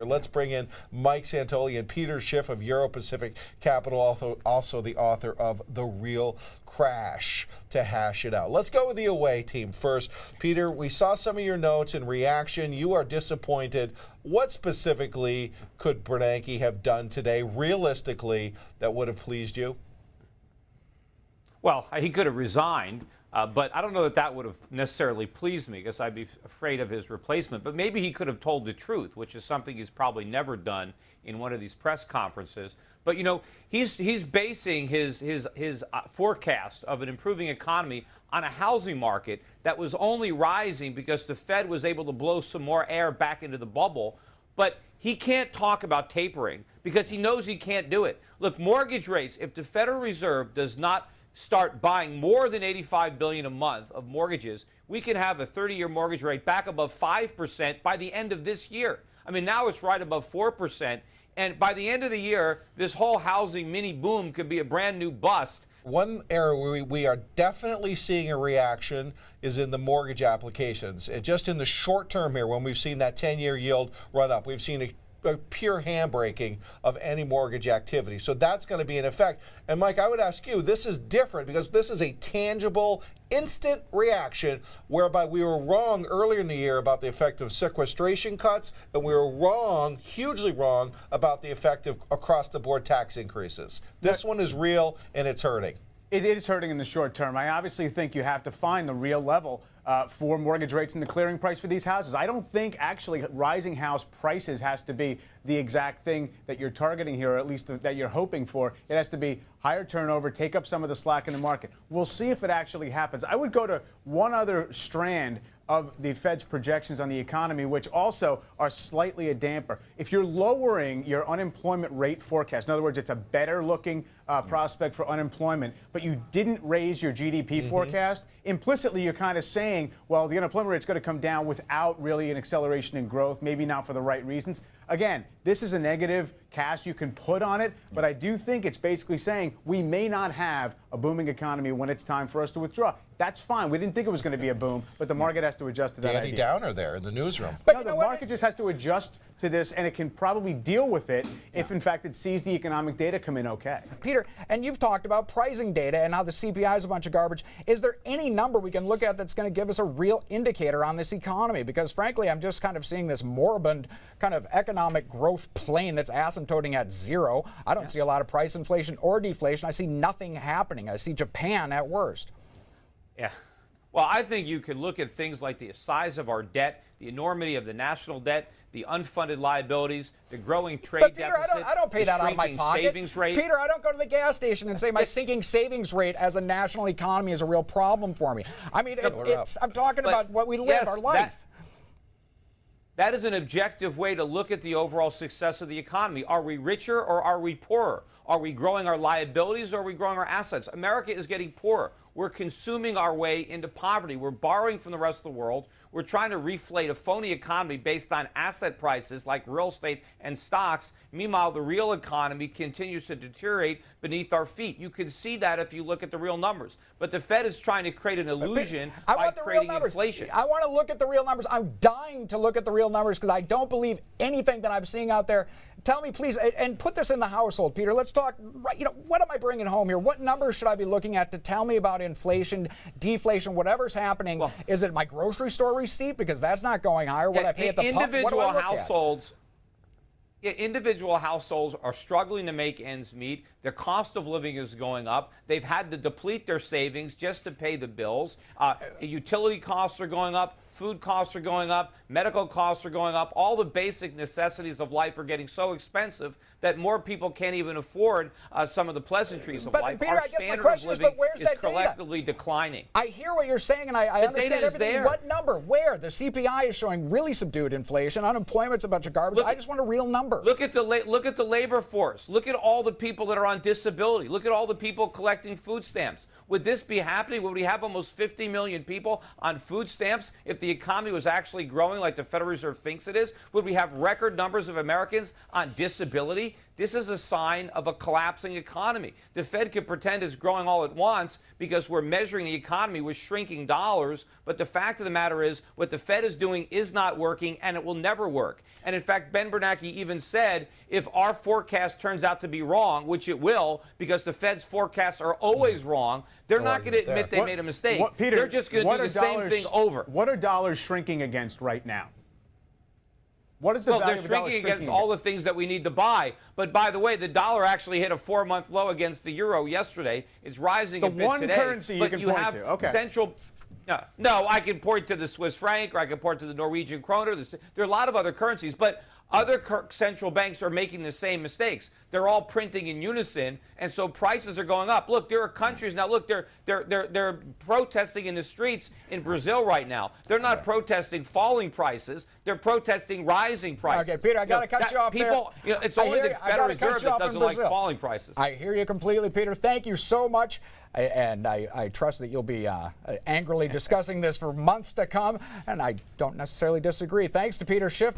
Let's bring in Mike Santoli and Peter Schiff of Euro Pacific Capital, also the author of The Real Crash, to hash it out. Let's go with the away team first. Peter, we saw some of your notes in reaction. You are disappointed. What specifically could Bernanke have done today, realistically, that would have pleased you? Well, he could have resigned. But I don't know that that would have necessarily pleased me because I'd be afraid of his replacement. But maybe he could have told the truth, which is something he's probably never done in one of these press conferences. But, you know, he's basing his forecast of an improving economy on a housing market that was only rising because the Fed was able to blow some more air back into the bubble. But he can't talk about tapering because he knows he can't do it. Look, mortgage rates, if the Federal Reserve does not start buying more than $85 billion a month of mortgages, we can have a 30-year mortgage rate back above 5% by the end of this year. I mean, now it's right above 4%. And by the end of the year, this whole housing mini boom could be a brand new bust. One area where we are definitely seeing a reaction is in the mortgage applications. Just in the short term here, when we've seen that 10-year yield run up, we've seen a pure handbraking of any mortgage activity. So that's going to be in effect. And Mike, I would ask you, this is different because this is a tangible, instant reaction whereby we were wrong earlier in the year about the effect of sequestration cuts, and we were wrong, hugely wrong, about the effect of across-the-board tax increases. This one is real, and it's hurting. It is hurting in the short term. I obviously think you have to find the real level for mortgage rates and the clearing price for these houses. I don't think actually rising house prices has to be the exact thing that you're targeting here, or at least that you're hoping for. It has to be higher turnover, take up some of the slack in the market. We'll see if it actually happens. I would go to one other strand of the Fed's projections on the economy, which also are slightly a damper. If you're lowering your unemployment rate forecast, in other words, it's a better looking prospect for unemployment, but you didn't raise your GDP forecast, implicitly you're kind of saying, well, the unemployment rate's going to come down without really an acceleration in growth, maybe not for the right reasons. Again, this is a negative cast you can put on it, but I do think it's basically saying we may not have a booming economy when it's time for us to withdraw. That's fine. We didn't think it was going to be a boom, but the market has to adjust to that Danny idea. Downer there in the newsroom. But no, the market just has to adjust to this, and it can probably deal with it if, in fact, it sees the economic data come in okay. Peter, and you've talked about pricing data and how the CPI is a bunch of garbage. Is there any number we can look at that's going to give us a real indicator on this economy? Because, frankly, I'm just kind of seeing this moribund kind of economic growth plane that's asymptoting at zero. I don't see a lot of price inflation or deflation. I see nothing happening. I see Japan at worst. Yeah. Well, I think you could look at things like the size of our debt, the enormity of the national debt, the unfunded liabilities, the growing trade deficit. I don't pay that out of my pocket. Savings rate. Peter, I don't go to the gas station and say my sinking savings rate as a national economy is a real problem for me. I mean, I'm talking about what we live, yes, our life. That is an objective way to look at the overall success of the economy. Are we richer or are we poorer? Are we growing our liabilities or are we growing our assets? America is getting poorer. We're consuming our way into poverty. We're borrowing from the rest of the world. We're trying to reflate a phony economy based on asset prices like real estate and stocks. Meanwhile, the real economy continues to deteriorate beneath our feet. You can see that if you look at the real numbers. But the Fed is trying to create an illusion by creating inflation. I want to look at the real numbers. I'm dying to look at the real numbers because I don't believe anything that I'm seeing out there. Tell me, please, and put this in the household, Peter. Let's talk, what am I bringing home here? What numbers should I be looking at to tell me about inflation, deflation, whatever's happening? Well, is it my grocery store receipt? Because that's not going higher. What I pay at the pump? What do I look at? Individual households are struggling to make ends meet. Their cost of living is going up. They've had to deplete their savings just to pay the bills. Utility costs are going up. Food costs are going up. Medical costs are going up. All the basic necessities of life are getting so expensive that more people can't even afford some of the pleasantries of life. Peter, Our I guess my standard question of living where's is that collectively declining. I hear what you're saying, and I understand everything. There. What number? Where? The CPI is showing really subdued inflation. Unemployment's a bunch of garbage. I just want a real number. Look at the labor force. Look at all the people that are on disability. Look at all the people collecting food stamps. Would this be happening? Would we have almost 50 million people on food stamps if the economy was actually growing like the Federal Reserve thinks it is? Would we have record numbers of Americans on disability? This is a sign of a collapsing economy. The Fed could pretend it's growing all at once because we're measuring the economy with shrinking dollars, but the fact of the matter is what the Fed is doing is not working, and it will never work. And in fact, Ben Bernanke even said if our forecast turns out to be wrong, which it will, because the Fed's forecasts are always wrong, they're not going to admit they made a mistake. Peter, they're just going to do the same thing over. What are dollars shrinking against right now? What is the value of the dollar shrinking against all the things that we need to buy. But by the way, the dollar actually hit a 4-month low against the euro yesterday. It's rising a bit today. The one currency you can point to. Okay. Central. No, I can point to the Swiss franc, or I can point to the Norwegian kroner. There are a lot of other currencies, but other central banks are making the same mistakes. They're all printing in unison, and so prices are going up. Look, there are countries now. Look, they're protesting in the streets in Brazil right now. They're not protesting falling prices. They're protesting rising prices. Okay, Peter, I got to cut you off there. It's only the Federal Reserve that doesn't like falling prices. I hear you completely, Peter. Thank you so much. And I trust that you'll be angrily discussing this for months to come, and I don't necessarily disagree. Thanks to Peter Schiff.